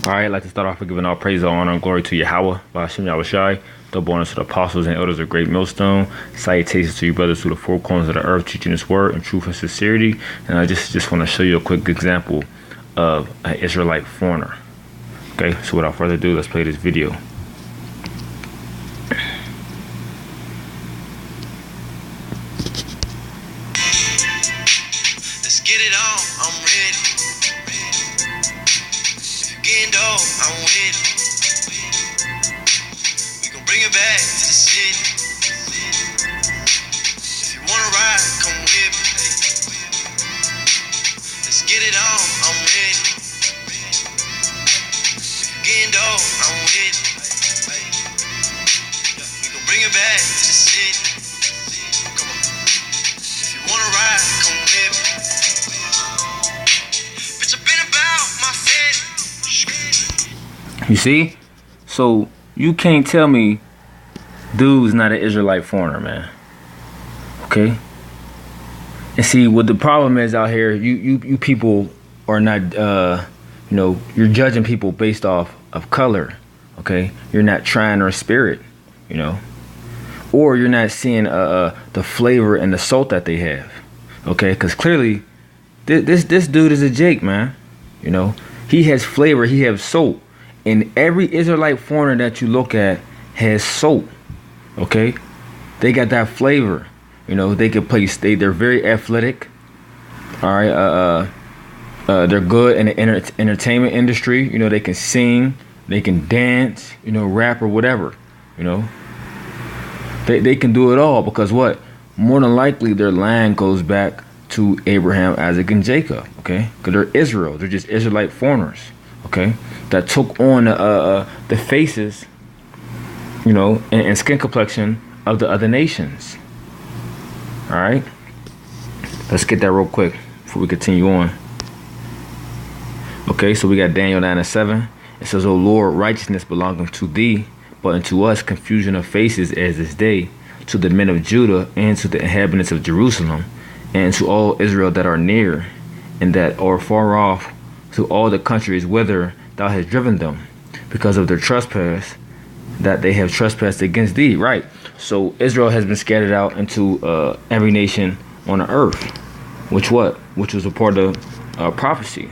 Alright, I'd like to start off with giving all praise, all honor, and glory to Yahweh, Ba'ashem Yahushai, double honor to the apostles and elders of Great Millstone. Salutations to you brothers through the four corners of the earth, teaching this word in truth and sincerity. And I just want to show you a quick example of an Israelite foreigner. Okay, so without further ado, let's play this video. Let's get it on, I'm ready. Getting dope, I'm with it. We gon' bring it back to the city. If you wanna ride, come with me. Let's get it on, I'm ready. Getting dope, I'm with it. We gon' bring it back to the city. Come on. If you wanna ride, come with me. Bitch, I've been about my city. You see? So you can't tell me dude's not an Israelite foreigner, man. Okay? And see, what the problem is out here, you people are not, you're judging people based off of color, okay? You're not trying their spirit, or you're not seeing the flavor and the salt that they have, okay? Because clearly, this dude is a Jake, man. He has flavor, he has salt. And every Israelite foreigner that you look at has salt, okay? They got that flavor, they can play state. They're very athletic, all right? They're good in the entertainment industry. They can sing, they can dance, rap or whatever, They can do it all because what? More than likely their land goes back to Abraham, Isaac, and Jacob, okay? Because they're Israel. They're just Israelite foreigners, okay? That took on the faces, and skin complexion of the other nations. All right? Let's get that real quick before we continue on. Okay, so we got Daniel 9:7. It says, O Lord, righteousness belongeth to thee, but unto us confusion of faces as this day, to the men of Judah and to the inhabitants of Jerusalem, and to all Israel that are near, and that are far off, to all the countries whither thou hast driven them, because of their trespass, that they have trespassed against thee. Right. So Israel has been scattered out into every nation on the earth, which was a part of prophecy.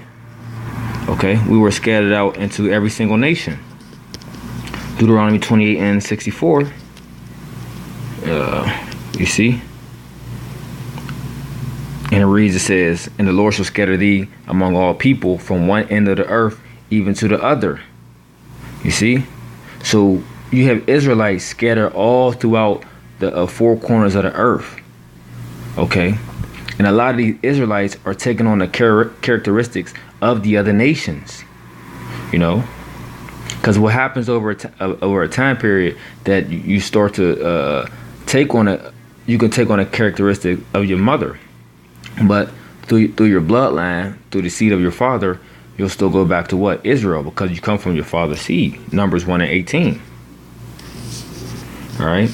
Okay, we were scattered out into every single nation. Deuteronomy 28:64. You see. And it reads, it says, and the Lord shall scatter thee among all people from one end of the earth even to the other. You see? So you have Israelites scattered all throughout the four corners of the earth. Okay? And a lot of these Israelites are taking on the characteristics of the other nations. Because what happens over a time period that you start to you can take on a characteristic of your mother. But through your bloodline, through the seed of your father, you'll still go back to what? Israel, because you come from your father's seed. Numbers 1:18. All right.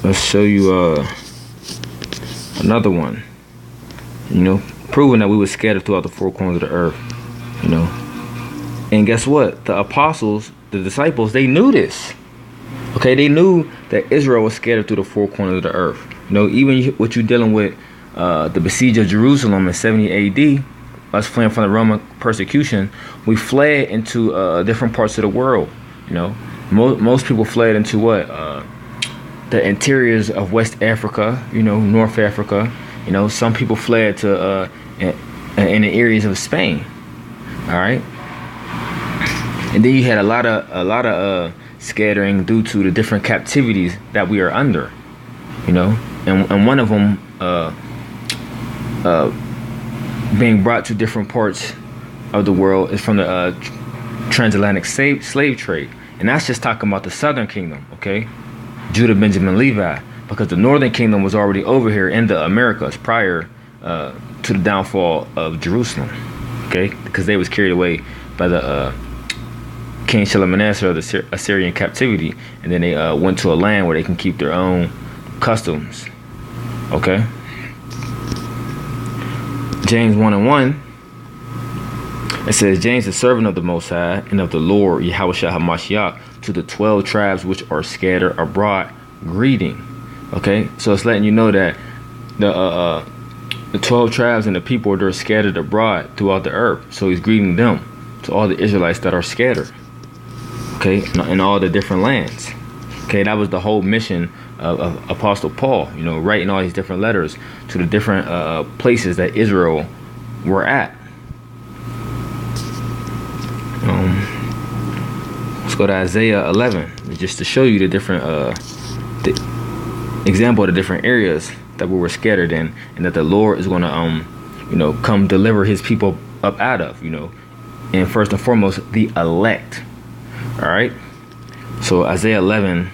Let's show you another one. Proving that we were scattered throughout the four corners of the earth. And guess what? The apostles, the disciples, they knew this. Okay, they knew that Israel was scattered through the four corners of the earth. Even what you're dealing with, the besiege of Jerusalem in 70 AD, us fleeing from the Roman persecution, we fled into different parts of the world. Most people fled into what? The interiors of West Africa, North Africa. Some people fled to in the areas of Spain. All right, and then you had a lot of scattering due to the different captivities that we are under. And one of them being brought to different parts of the world is from the transatlantic slave trade. And that's just talking about the southern kingdom, okay? Judah, Benjamin, Levi. Because the northern kingdom was already over here in the Americas prior to the downfall of Jerusalem, okay? Because they was carried away by the King Shalmaneser of the Assyrian captivity. And then they went to a land where they can keep their own customs, okay? James 1:1 It says, James, the servant of the Most High and of the Lord, Yahushua HaMashiach, to the 12 tribes which are scattered abroad, greeting. Okay, so it's letting you know that the 12 tribes and the people that are scattered abroad throughout the earth. So he's greeting them, to all the Israelites that are scattered, okay, in all the different lands. Okay, that was the whole mission of Apostle Paul, you know, writing all these different letters to the different places that Israel were at. Let's go to Isaiah 11, just to show you the different example of the different areas that we were scattered in, and that the Lord is going to you know, come deliver his people up out of, you know, and first and foremost the elect. All right, so Isaiah 11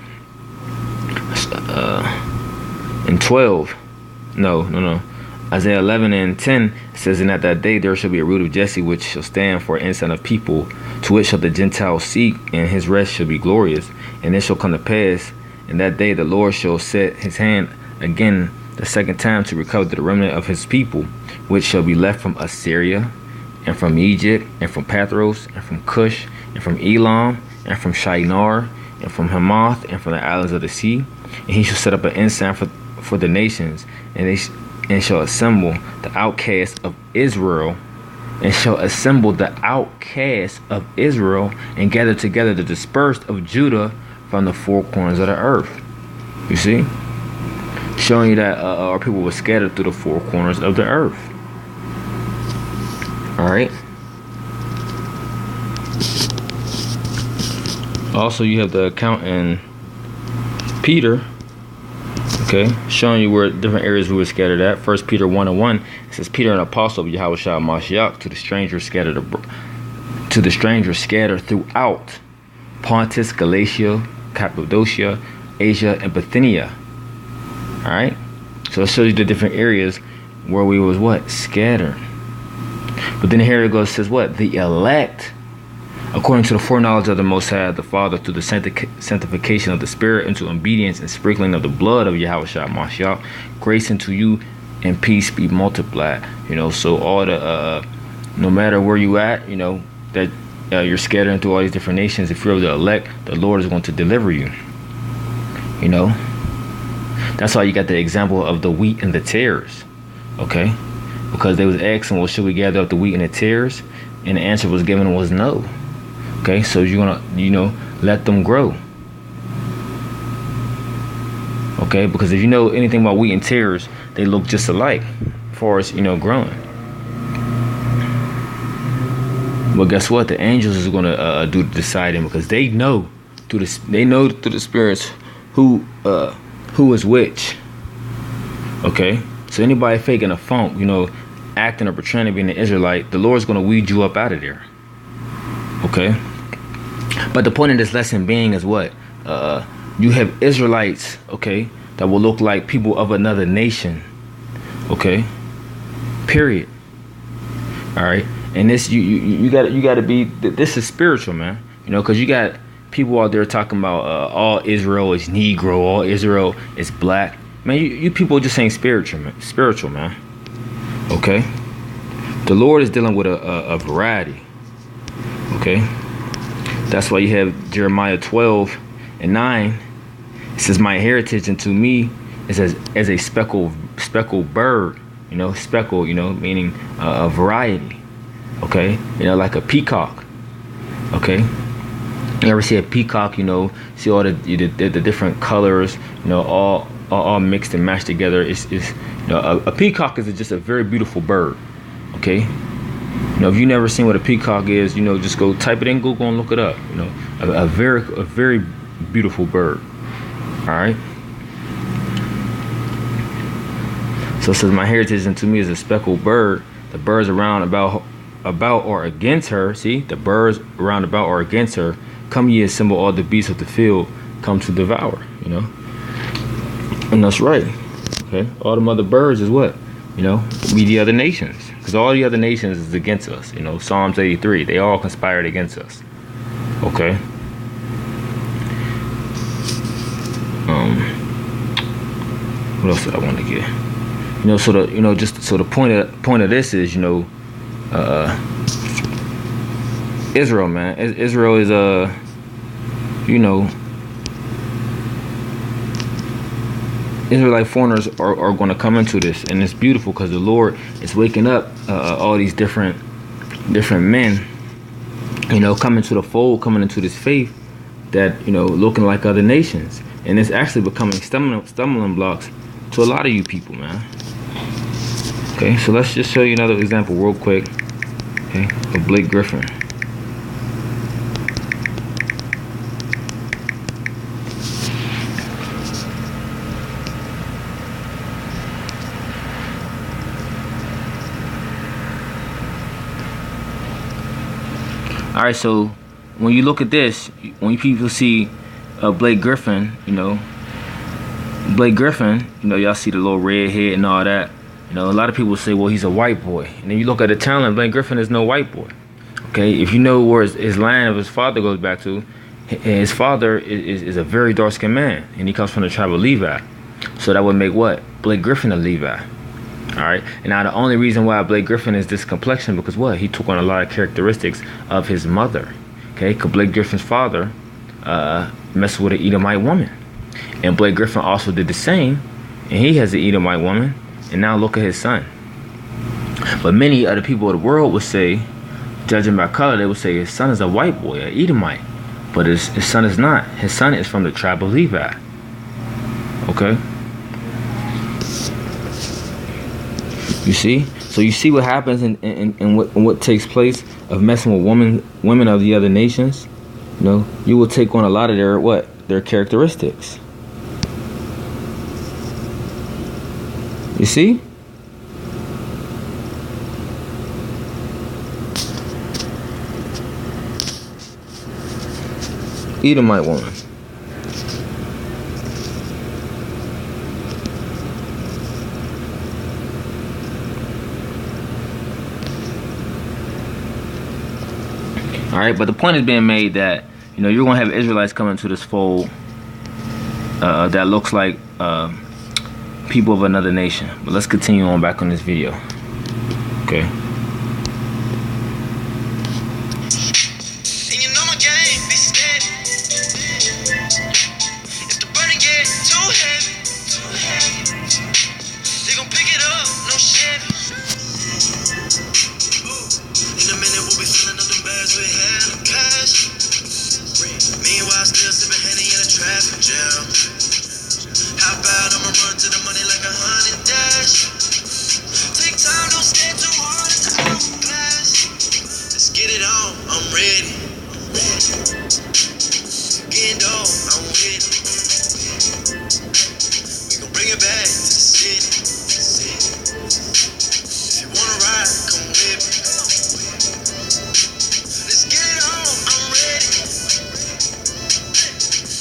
and 12, no, Isaiah 11 and 10 says, and at that day there shall be a root of Jesse, which shall stand for an ensign of people, to which shall the Gentiles seek, and his rest shall be glorious. And it shall come to pass in that day the Lord shall set his hand again the second time to recover the remnant of his people, which shall be left from Assyria, and from Egypt, and from Pathros, and from Cush, and from Elam, and from Shinar, and from Hamath, and from the islands of the sea. And he shall set up an ensign for the nations, and shall assemble the outcasts of Israel, and gather together the dispersed of Judah from the four corners of the earth. You see, showing you that our people were scattered through the four corners of the earth. All right. Also, you have the account in Peter, okay, showing you where different areas we were scattered at. 1 Peter 1:1, it says, Peter, an apostle of Yahushua HaMashiach, to the strangers scattered throughout Pontus, Galatia, Cappadocia, Asia, and Bithynia. All right, so it shows you the different areas where we was what? Scattered. But then here it goes, it says what? The elect, according to the foreknowledge of the Most High, the Father, through the sanctification of the Spirit, into obedience and sprinkling of the blood of Yahushua HaMashiach, grace unto you and peace be multiplied. You know, so all the, no matter where you at, you know, that you're scattered into all these different nations, if you're the elect, the Lord is going to deliver you. You know, that's why you got the example of the wheat and the tares, okay? Because they was asking, well, should we gather up the wheat and the tares? And the answer was given was no. Okay, so you're gonna, you know, let them grow. Okay, because if you know anything about wheat and tares, they look just alike as far as, you know, growing. But guess what? The angels is gonna do the deciding, because they know through the spirits who is which. Okay, so anybody faking a funk, you know, acting or pretending to be an Israelite, the Lord's gonna weed you up out of there. Okay. But the point of this lesson being is what? You have Israelites, okay, that will look like people of another nation, okay? Period. All right, and this you got to be. This is spiritual, man. You know, because you got people out there talking about all Israel is Negro, all Israel is black. Man, you people just ain't spiritual, man. Spiritual, man. Okay. The Lord is dealing with a variety. Okay. That's why you have Jeremiah 12:9. It says, my heritage unto me is as a speckled bird, you know, speckle, you know, meaning a variety. Okay. You know, like a peacock. Okay. You ever see a peacock, you know, see all the different colors, you know, all mixed and mashed together. It's you know, a peacock is just a very beautiful bird. Okay. You know, if you never seen what a peacock is, you know, just go type it in Google and look it up. You know, a very beautiful bird. All right. So it says, my heritage unto me is a speckled bird. The birds around about or against her. See, the birds around about or against her. Come ye, assemble all the beasts of the field, come to devour. You know, and that's right. Okay, all the other birds is what? You know, we the other nations. Because all the other nations is against us. You know, Psalms 83, they all conspired against us. Okay. What else did I want to get? You know, so the point of this is, you know, Israel, man. Israel is you know, Israelite foreigners are going to come into this, and it's beautiful because the Lord is waking up all these different men, you know, coming to the fold, coming into this faith that, you know, looking like other nations, and it's actually becoming stumbling blocks to a lot of you people, man. Okay, so let's just show you another example real quick. Okay, of Blake Griffin. All right, so when you look at this, when you people see Blake Griffin, you know, y'all see the little red head and all that. You know, a lot of people say, well, he's a white boy. And then you look at the talent, Blake Griffin is no white boy. Okay, if you know where his line of his father goes back to, his father is a very dark-skinned man, and he comes from the tribe of Levi. So that would make what? Blake Griffin a Levi. All right, and now the only reason why Blake Griffin is this complexion, because what? He took on a lot of characteristics of his mother. Okay, because Blake Griffin's father messed with an Edomite woman. And Blake Griffin also did the same, and he has an Edomite woman, and now look at his son. But many other people of the world would say, judging by color, they would say his son is a white boy, an Edomite. But his son is not. His son is from the tribe of Levi. Okay? You see? So you see what happens and what takes place of messing with women of the other nations? You know, you will take on a lot of their characteristics. You see? Edomite woman. All right, but the point is being made that, you know, you're going to have Israelites coming to this fold that looks like people of another nation. But let's continue on back on this video. Okay. And you know my game, be steady. If the burden get too heavy, they gon' pick it up, no Chevy. In a minute we'll be filling up the bags with hella cash. Meanwhile still sipping Henny in a traffic jam. How about I'ma run to the money like 100 dash. Take time, don't stay too hard at the hourglass. Let's get it on, I'm ready. Getting dough, I'm with it. We gon' bring it back to the city. If you wanna ride, come with me. Let's get it on, I'm ready.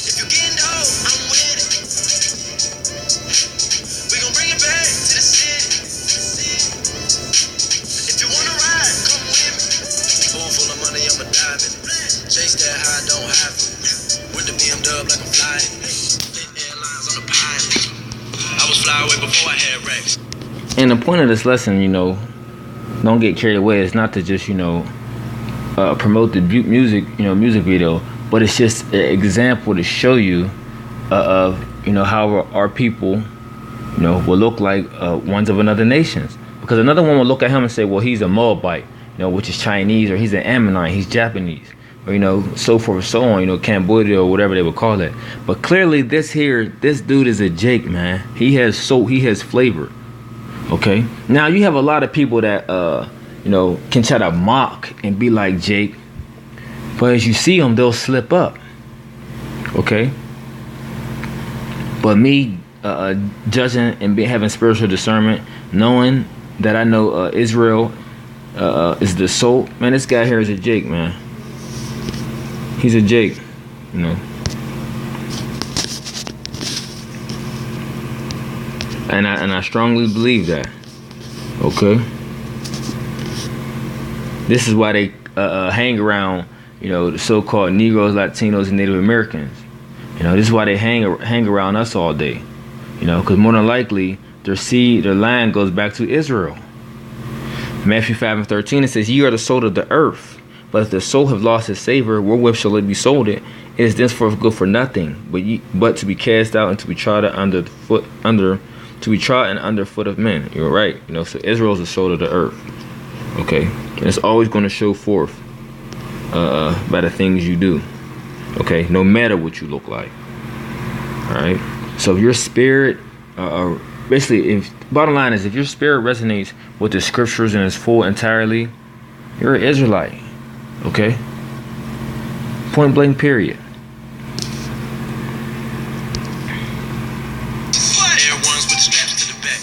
If you getting dough, I'm with it. We gon' bring it back to the city. If you wanna ride, come with me. Pool full of money, I'ma dive in. Chase that high, don't have it. With the BMW like I'm flying. Lit airlines on the pilot. I was fly away before I had Rex. And the point of this lesson, you know, don't get carried away. It's not to just, you know, promote the music video, but it's just an example to show you of, you know, how our people, you know, will look like ones of another nations. Because another one will look at him and say, well, he's a Moabite, you know, which is Chinese, or he's an Ammonite, he's Japanese, or, you know, so forth, so on, you know, Cambodia or whatever they would call it. But clearly this dude is a Jake, man. He has flavor. Okay. Now you have a lot of people that you know, can try to mock and be like Jake, but as you see them, they'll slip up. Okay. But me judging and having spiritual discernment, knowing that I know Israel is the soul, man, this guy here is a Jake, man. He's a Jake, you know. And I strongly believe that. Okay. This is why they hang around, you know, the so-called Negroes, Latinos, and Native Americans. You know, this is why they hang around us all day. You know, because more than likely their line goes back to Israel. Matthew 5:13, it says, "Ye are the salt of the earth. But if the soul have lost its savor, wherewith shall it be sold it? It is thenceforth good for nothing, but to be cast out and to be trodden underfoot of men. You're right. You know, so Israel is the soul of the earth. Okay, and it's always going to show forth by the things you do. Okay, no matter what you look like. All right. So if your spirit, basically, if bottom line is, if your spirit resonates with the scriptures and is full entirely, you're an Israelite. Okay. Point blank. Period. Ones with straps to the back.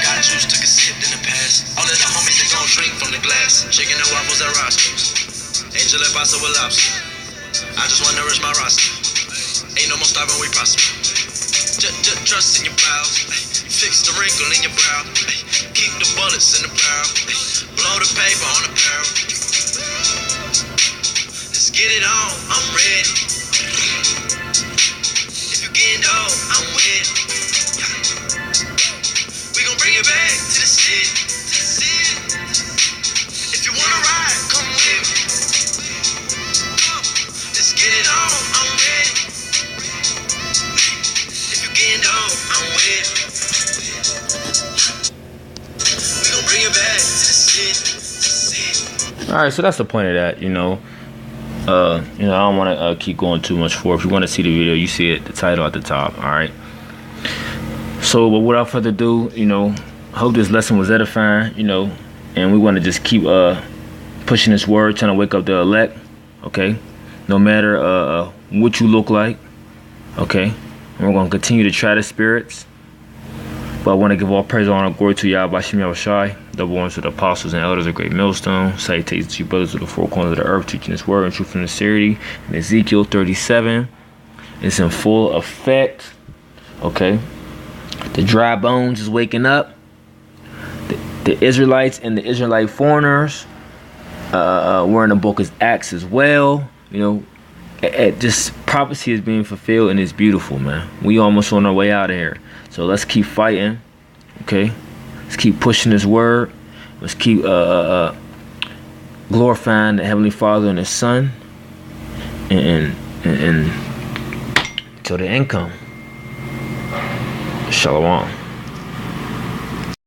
Got juice, took a sip in the past. All of the homies that gon' drink from the glass. Chicken and waffles at rosters. Angel and pasta with lobster. I just wanna nourish my roster. Ain't no more starving, we prosper. Just trust in your bowels. Fix the wrinkle in your brow. Keep the bullets in the barrel. Blow the paper on the barrel. Let's get it on, I'm ready. If you getting old, I'm with. We gon' bring it back to the city. If you wanna ride, come with me. Let's get it on, I'm ready. If you getting old, I'm with. We gon' bring it back to the city. All right, so that's the point of that. You know, I don't want to keep going too much for. If you want to see the video, you see it, the title at the top. All right. So, but without further ado, I hope this lesson was edifying. And we want to just keep pushing this word, trying to wake up the elect. Okay, no matter what you look like. Okay, and we're gonna continue to try the spirits. But I want to give all praise, honor, and glory to Yahweh Shem Yahushai, double honors to the apostles and elders of Great Millstone. Salutations to you brothers of the four corners of the earth, teaching this word in truth and sincerity. In Ezekiel 37, it's in full effect. Okay, the dry bones is waking up. The Israelites and the Israelite foreigners were in the book of Acts as well. Just prophecy is being fulfilled, and it's beautiful, man. We almost on our way out of here. So let's keep fighting, okay? Let's keep pushing this word. Let's keep glorifying the Heavenly Father and His Son, and till the end come. Shalom.